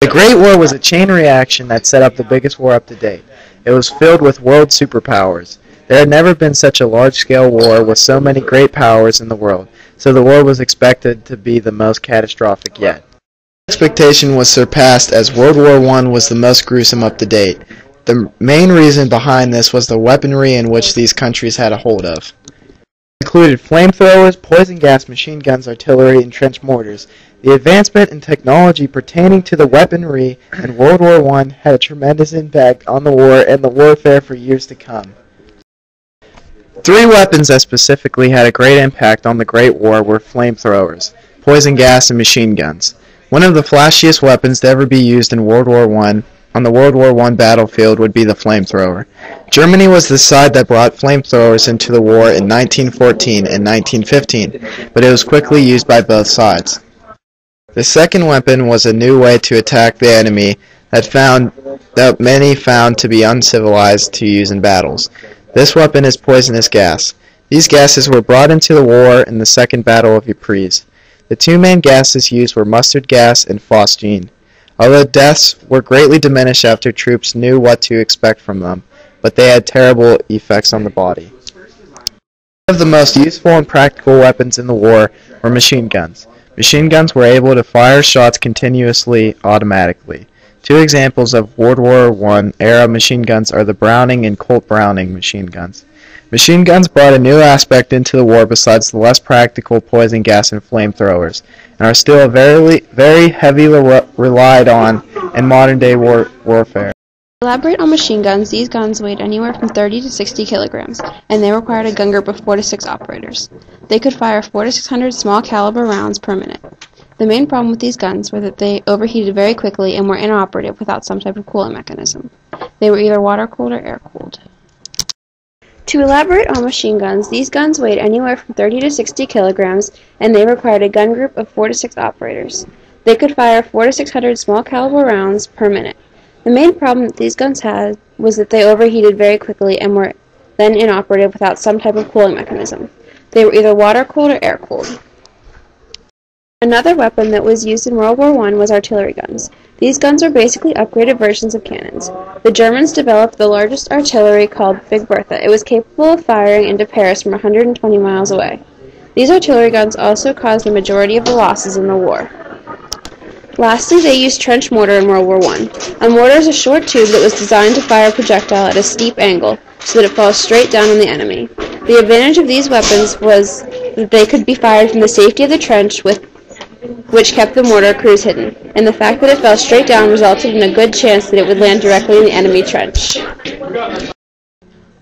The Great War was a chain reaction that set up the biggest war up to date. It was filled with world superpowers. There had never been such a large-scale war with so many great powers in the world, so the war was expected to be the most catastrophic yet. Expectation was surpassed as World War I was the most gruesome up to date. The main reason behind this was the weaponry in which these countries had a hold of. It included flamethrowers, poison gas, machine guns, artillery, and trench mortars. The advancement in technology pertaining to the weaponry in World War I had a tremendous impact on the war and the warfare for years to come. Three weapons that specifically had a great impact on the Great War were flamethrowers, poison gas, and machine guns. One of the flashiest weapons to ever be used in World War I on the World War I battlefield would be the flamethrower. Germany was the side that brought flamethrowers into the war in 1914 and 1915, but it was quickly used by both sides. The second weapon was a new way to attack the enemy that many found to be uncivilized to use in battles. This weapon is poisonous gas. These gases were brought into the war in the Second Battle of Ypres. The two main gases used were mustard gas and phosgene. Although deaths were greatly diminished after troops knew what to expect from them, but they had terrible effects on the body. One of the most useful and practical weapons in the war were machine guns. Machine guns were able to fire shots continuously, automatically. Two examples of World War I era machine guns are the Browning and Colt Browning machine guns. Machine guns brought a new aspect into the war besides the less practical poison gas and flamethrowers, and are still very heavily relied on in modern-day warfare. To elaborate on machine guns, these guns weighed anywhere from 30 to 60 kilograms, and they required a gun group of 4 to 6 operators. They could fire 400 to 600 small-caliber rounds per minute. The main problem with these guns were that they overheated very quickly and were inoperative without some type of cooling mechanism. They were either water-cooled or air-cooled. To elaborate on machine guns, these guns weighed anywhere from 30 to 60 kilograms, and they required a gun group of 4 to 6 operators. They could fire 400 to 600 small-caliber rounds per minute. The main problem that these guns had was that they overheated very quickly and were then inoperative without some type of cooling mechanism. They were either water-cooled or air-cooled. Another weapon that was used in World War I was artillery guns. These guns are basically upgraded versions of cannons. The Germans developed the largest artillery called Big Bertha. It was capable of firing into Paris from 120 miles away. These artillery guns also caused the majority of the losses in the war. Lastly, they used trench mortar in World War I. A mortar is a short tube that was designed to fire a projectile at a steep angle so that it falls straight down on the enemy. The advantage of these weapons was that they could be fired from the safety of the trench which kept the mortar crews hidden, and the fact that it fell straight down resulted in a good chance that it would land directly in the enemy trench.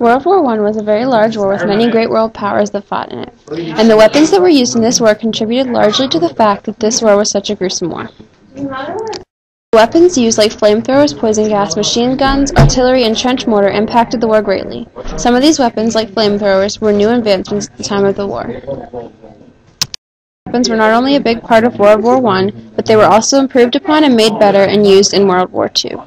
World War I was a very large war with many great world powers that fought in it, and the weapons that were used in this war contributed largely to the fact that this war was such a gruesome war. Weapons used like flamethrowers, poison gas, machine guns, artillery, and trench mortar impacted the war greatly. Some of these weapons, like flamethrowers, were new advancements at the time of the war. Weapons were not only a big part of World War I, but they were also improved upon and made better and used in World War II.